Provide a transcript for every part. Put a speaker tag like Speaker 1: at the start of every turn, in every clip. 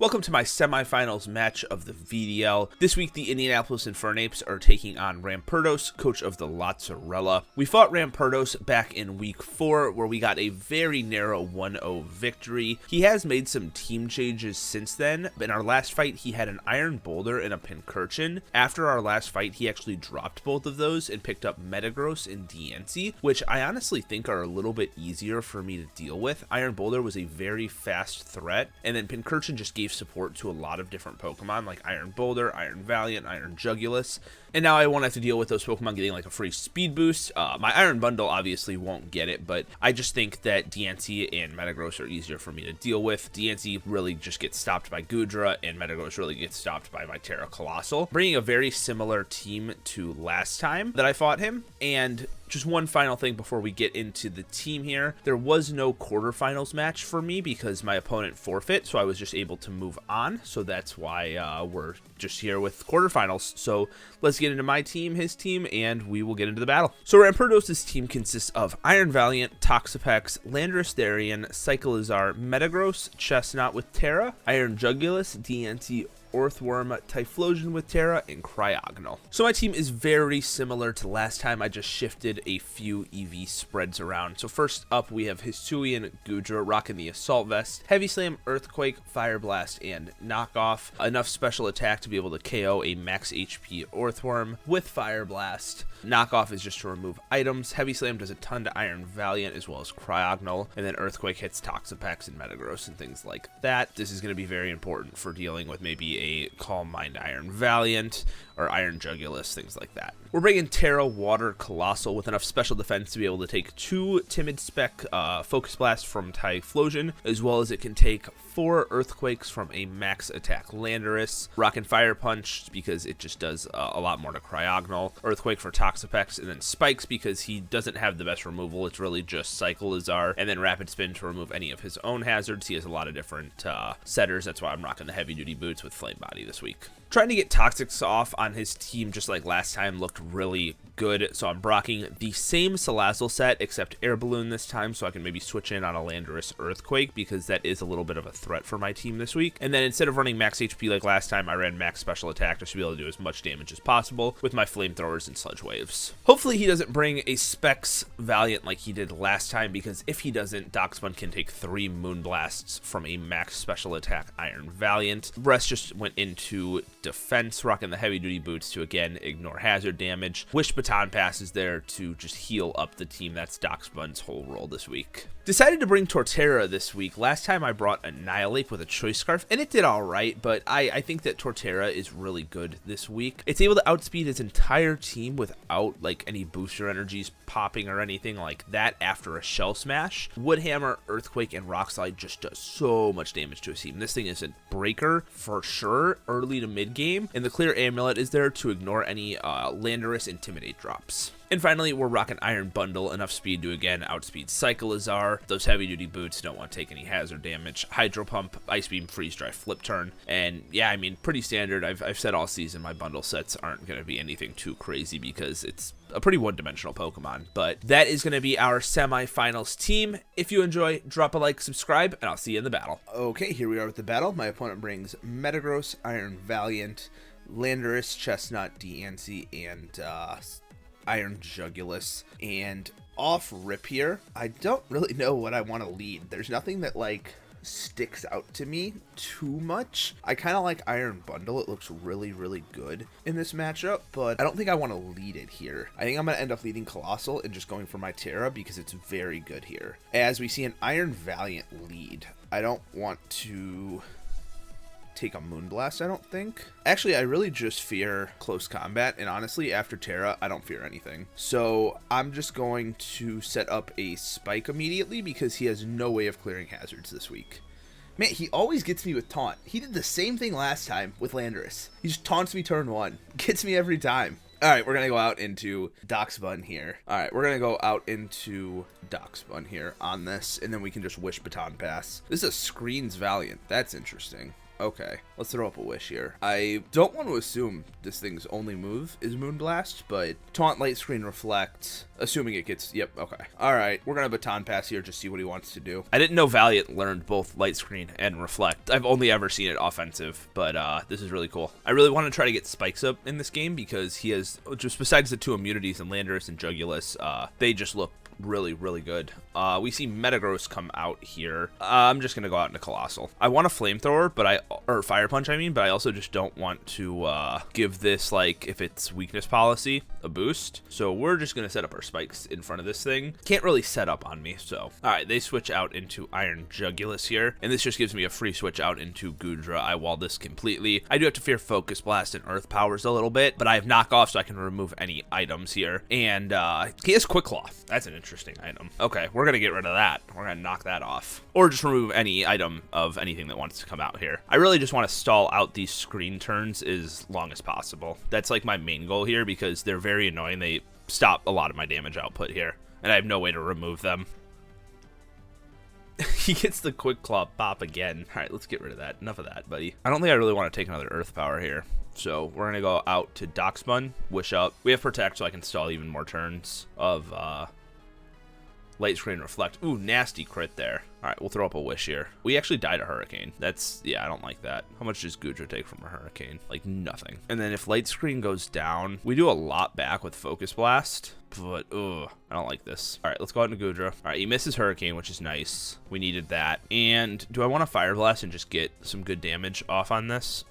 Speaker 1: Welcome to my semifinals match of the VDL. This week, the Indianapolis Infernapes are taking on Ramperdos, coach of the Lazzarella. We fought Ramperdos back in week 4, where we got a very narrow 1-0 victory. He has made some team changes since then. In our last fight, he had an Iron Boulder and a Pincurchin. After our last fight, he actually dropped both of those and picked up Metagross and Diancie, which I honestly think are a little bit easier for me to deal with. Iron Boulder was a very fast threat, and then Pincurchin just gave support to a lot of different Pokemon like Iron Boulder, Iron Valiant, Iron Jugulis, and now I won't have to deal with those Pokemon getting like a free speed boost. My Iron Bundle obviously won't get it, but I just think that Diancie and Metagross are easier for me to deal with. Diancie really just gets stopped by Goodra, and Metagross really gets stopped by my Terra Colossal, bringing a very similar team to last time that I fought him. And just one final thing before we get into the team here. There was no quarterfinals match for me because my opponent forfeit, so I was just able to move on. So that's why we're just here with quarterfinals. So let's get into my team, his team, and we will get into the battle. So Ramperdos' team consists of Iron Valiant, Toxapex, Landorus Therian, Cyclizar, Metagross, Chestnut with Terra, Iron Jugulis, Diancie, Orthworm, Typhlosion with Terra, and Cryogonal. So my team is very similar to last time. I just shifted a few EV spreads around. So first up, we have Hisuian Goodra rocking the Assault Vest, Heavy Slam, Earthquake, Fire Blast, and Knockoff. Enough special attack to be able to KO a max HP Orthworm with Fire Blast. Knockoff is just to remove items. Heavy Slam does a ton to Iron Valiant as well as Cryogonal, and then Earthquake hits Toxapex and Metagross and things like that. This is going to be very important for dealing with maybe a Calm Mind Iron Valiant or Iron Jugulis, things like that. We're bringing Terra Water Colossal with enough special defense to be able to take 2 Timid Spec Focus Blast from Typhlosion, as well as it can take 4 Earthquakes from a max attack Landorus. Rockin' Fire Punch because it just does a lot more to Cryogonal. Earthquake for Toxapex, and then Spikes because he doesn't have the best removal. It's really just Cyclizar, and then Rapid Spin to remove any of his own hazards. He has a lot of different setters. That's why I'm rocking the heavy duty boots with Flame Body this week. Trying to get Toxics off on his team just like last time looked really good, so I'm rocking the same Salazzle set except Air Balloon this time, so I can maybe switch in on a Landorus Earthquake because that is a little bit of a threat for my team this week. And then instead of running max HP like last time, I ran max special attack just to be able to do as much damage as possible with my Flamethrowers and Sludge Waves. Hopefully he doesn't bring a Specs Valiant like he did last time, because if he doesn't, Darkspun can take 3 Moon Blasts from a max special attack Iron Valiant. The rest just went into defense, rocking the heavy duty boots to again ignore hazard damage. Wish Baton Pass is there to just heal up the team. That's Darkspun's whole role this week. Decided to bring Torterra this week. Last time I brought Annihilate with a Choice Scarf, and it did alright, but I think that Torterra is really good this week. It's able to outspeed his entire team without like any booster energies popping or anything like that after a Shell Smash. Woodhammer, Earthquake, and Rock Slide just does so much damage to his team. This thing is a breaker for sure early to mid game, and the Clear Amulet is there to ignore any Landorus Intimidate drops. And finally, we're rocking Iron Bundle, enough speed to again outspeed Cyclizar. Those heavy duty boots don't want to take any hazard damage. Hydro Pump, Ice Beam, Freeze Dry, Flip Turn. And yeah, I mean, pretty standard. I've said all season my bundle sets aren't going to be anything too crazy because it's a pretty one-dimensional Pokemon. But that is going to be our semifinals team. If you enjoy, drop a like, subscribe, and I'll see you in the battle. Okay, here we are with the battle. My opponent brings Metagross, Iron Valiant, Landorus, Chestnut, Diancie, and Iron Jugulis. And off rip here, I don't really know what I want to lead. There's nothing that like sticks out to me too much. I kind of like Iron Bundle. It looks really, really good in this matchup, but I don't think I want to lead it here. I think I'm going to end up leading Colossal and just going for my Terra because it's very good here. As we see an Iron Valiant lead, I don't want to take a Moonblast, I don't think. Actually, I really just fear close combat, and honestly, after Terra, I don't fear anything. So I'm just going to set up a Spike immediately because he has no way of clearing hazards this week. Man, he always gets me with Taunt. He did the same thing last time with Landorus. He just taunts me turn 1. Gets me every time. Alright, we're going to go out into Darkspun here. Alright, we're going to go out into Darkspun here on this, and then we can just Wish Baton Pass. This is a Screens Valiant. That's interesting. Okay, let's throw up a wish here. I don't want to assume this thing's only move is Moonblast, but Taunt, Light Screen, Reflect, assuming it gets, yep, okay. All right, we're going to Baton Pass here, just see what he wants to do. I didn't know Valiant learned both Light Screen and Reflect. I've only ever seen it offensive, but this is really cool. I really want to try to get Spikes up in this game because he has, just besides the 2 immunities and Landorus and Jugulus, they just look really, really good. We see Metagross come out here. I'm just gonna go out into Colossal. I want a Flamethrower, or Fire Punch, I mean, but I also just don't want to give this, like, if it's weakness policy, a boost. So we're just gonna set up our Spikes in front of this thing. Can't really set up on me, so. All right, they switch out into Iron Jugulus here, and this just gives me a free switch out into Goodra. I wall this completely. I do have to fear Focus Blast and Earth Powers a little bit, but I have Knockoff, so I can remove any items here. And he has Quick Claw. That's an interesting item. Okay, we're gonna get rid of that. We're gonna knock that off, or just remove any item of anything that wants to come out here. I really just want to stall out these screen turns as long as possible. That's like my main goal here because they're very annoying. They stop a lot of my damage output here, and I have no way to remove them. He gets the Quick Claw pop again. All right, let's get rid of that. Enough of that, buddy. I don't think I really want to take another Earth Power here. So we're going to go out to Dockspun, Wish up. We have Protect, so I can stall even more turns of Light Screen, Reflect. Ooh, nasty crit there. All right, we'll throw up a Wish here. We actually died a Hurricane. That's, yeah, I don't like that. How much does Goodra take from a Hurricane? Like, nothing. And then if Light Screen goes down, we do a lot back with Focus Blast. But, ugh, I don't like this. All right, let's go out into Goodra. All right, he misses Hurricane, which is nice. We needed that. And do I want to Fire Blast and just get some good damage off on this?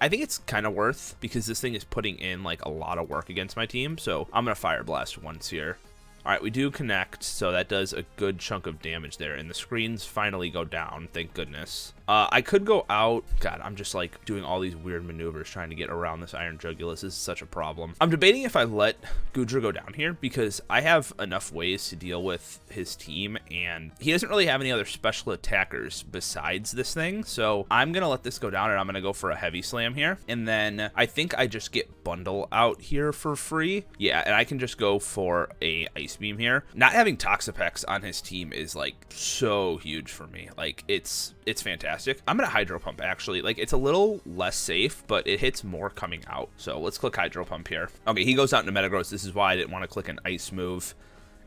Speaker 1: I think it's kind of worth because this thing is putting in like a lot of work against my team. So I'm going to Fire Blast once here. All right, we do connect, so that does a good chunk of damage there, and the screens finally go down, thank goodness. I could go out. God, I'm just like doing all these weird maneuvers trying to get around this Iron Jugulus. This is such a problem. I'm debating if I let Goodra go down here because I have enough ways to deal with his team, and he doesn't really have any other special attackers besides this thing. So I'm going to let this go down, and I'm going to go for a Heavy Slam here. And then I think I just get Bundle out here for free. Yeah, and I can just go for a Ice Beam here. Not having Toxapex on his team is like so huge for me. Like it's fantastic. I'm gonna Hydro Pump actually. Like it's a little less safe, but it hits more coming out. So let's click Hydro Pump here. Okay, he goes out into Metagross. This is why I didn't want to click an Ice move.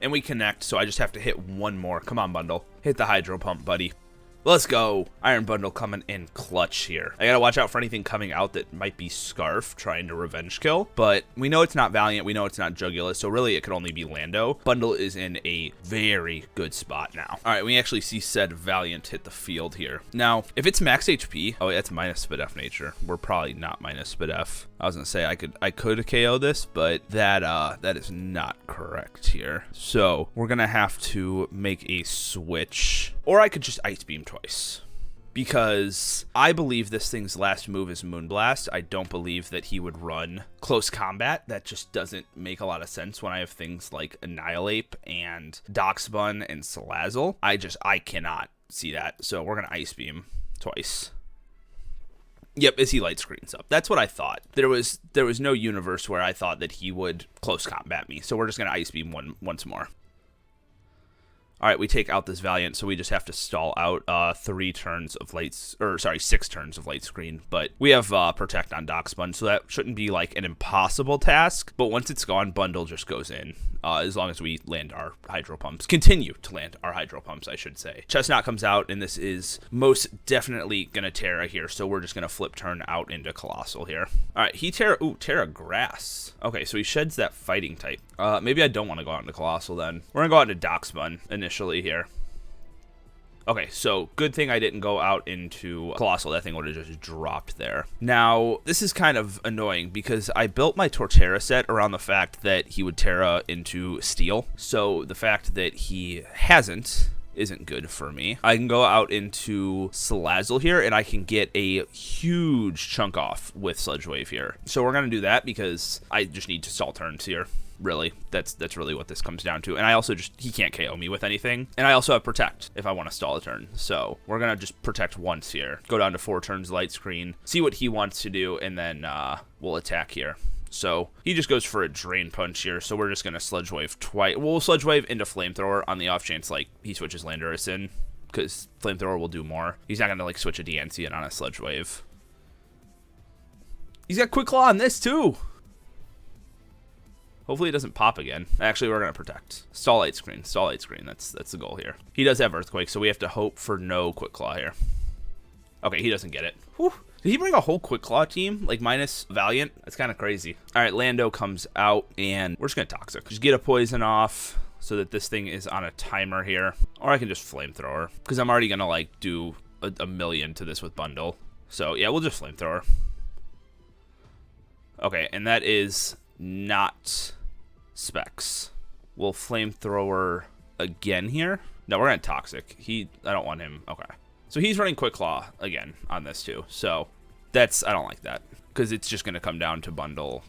Speaker 1: And we connect, so I just have to hit one more. Come on, Bundle. Hit the Hydro Pump, buddy. Let's go. Iron Bundle coming in clutch here. I gotta watch out for anything coming out that might be Scarf trying to revenge kill, but we know it's not Valiant. We know it's not Jugulus, so really it could only be Lando. Bundle is in a very good spot now. All right, we actually see said Valiant hit the field here. Now, if it's max HP, oh, that's minus Spidef nature. We're probably not minus Spidef. I was gonna say I could KO this, but that is not correct here. So we're gonna have to make a switch, or I could just Ice Beam twice. Because I believe this thing's last move is Moonblast. I don't believe that he would run Close Combat. That just doesn't make a lot of sense when I have things like Annihilate and Doxbun and Salazzle. I cannot see that. So we're gonna Ice Beam twice. Yep, as he Light Screens up. That's what I thought. There was no universe where I thought that he would Close Combat me. So we're just gonna Ice Beam once more. All right, we take out this Valiant, so we just have to stall out 6 turns of Light Screen. But we have Protect on Doxbun, so that shouldn't be like an impossible task. But once it's gone, Bundle just goes in, as long as we land our Hydro Pumps. Continue to land our Hydro Pumps, I should say. Chestnut comes out, and this is most definitely going to Terra here, so we're just going to flip turn out into Colossal here. All right, he Terra Grass. Okay, so he sheds that Fighting type. Maybe I don't want to go out into Colossal then. We're going to go out into Doxbun initially here. Okay, so good thing I didn't go out into Colossal. That thing would have just dropped there. Now, this is kind of annoying because I built my Torterra set around the fact that he would Terra into Steel. So the fact that he hasn't isn't good for me. I can go out into Salazzle here, and I can get a huge chunk off with Sludge Wave here. So we're going to do that because I just need to stall turns here. Really, that's really what this comes down to. And I also he can't KO me with anything. And I also have Protect if I want to stall a turn. So we're going to just Protect once here. Go down to 4 turns Light Screen. See what he wants to do, and then we'll attack here. So he just goes for a Drain Punch here. So we're just going to Sludge Wave twice. We'll Sludge Wave into Flamethrower on the off chance like he switches Landorus in. because Flamethrower will do more. He's not going to, like, switch a DNC in on a Sludge Wave. He's got Quick Claw on this, too. Hopefully it doesn't pop again. Actually, we're going to protect. Stall Light Screen. Stall Light Screen. That's the goal here. He does have Earthquake, so we have to hope for no Quick Claw here. Okay, he doesn't get it. Whew. Did he bring a whole Quick Claw team, like, minus Valiant? That's kind of crazy. All right, Lando comes out, and we're just going to Toxic. Just get a Poison off so that this thing is on a timer here. Or I can just Flamethrower, because I'm already going to, like, do a million to this with Bundle. So, yeah, we'll just Flamethrower. Okay, and that is not Specs. We'll Flamethrower again here. No, we're going to Toxic. I don't want him. Okay. So he's running Quick Claw again on this too. So I don't like that, because it's just going to come down to Bundle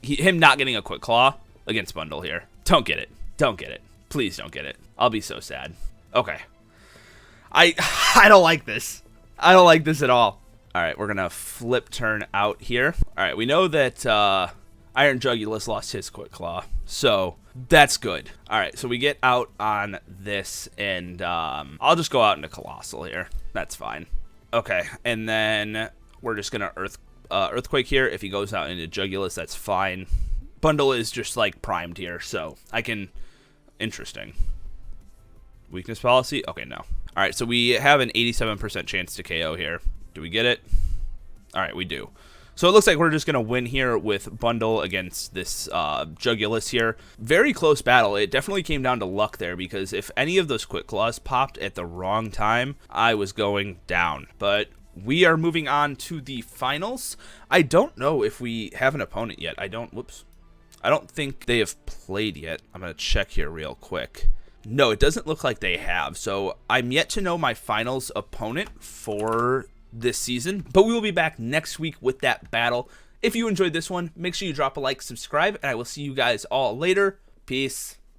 Speaker 1: him not getting a Quick Claw against Bundle here. Don't get it. Don't get it. Please don't get it. I'll be so sad. Okay. I don't like this. I don't like this at all. All right, we're going to flip turn out here. All right, we know that Iron Jugulus lost his Quick Claw, so that's good. All right, so we get out on this, and I'll just go out into Colossal here. That's fine. Okay, and then we're just going to Earthquake here. If he goes out into Jugulus, that's fine. Bundle is just, like, primed here, so I can... Interesting. Weakness Policy? Okay, no. All right, so we have an 87% chance to KO here. Do we get it? All right, we do. So it looks like we're just going to win here with Bundle against this Jugulus here. Very close battle. It definitely came down to luck there, because if any of those Quick Claws popped at the wrong time, I was going down. But we are moving on to the finals. I don't know if we have an opponent yet. I don't think they have played yet. I'm going to check here real quick. No, it doesn't look like they have. So I'm yet to know my finals opponent for this season, but we will be back next week with that battle. If you enjoyed this one, make sure you drop a like, subscribe, and I will see you guys all later. Peace.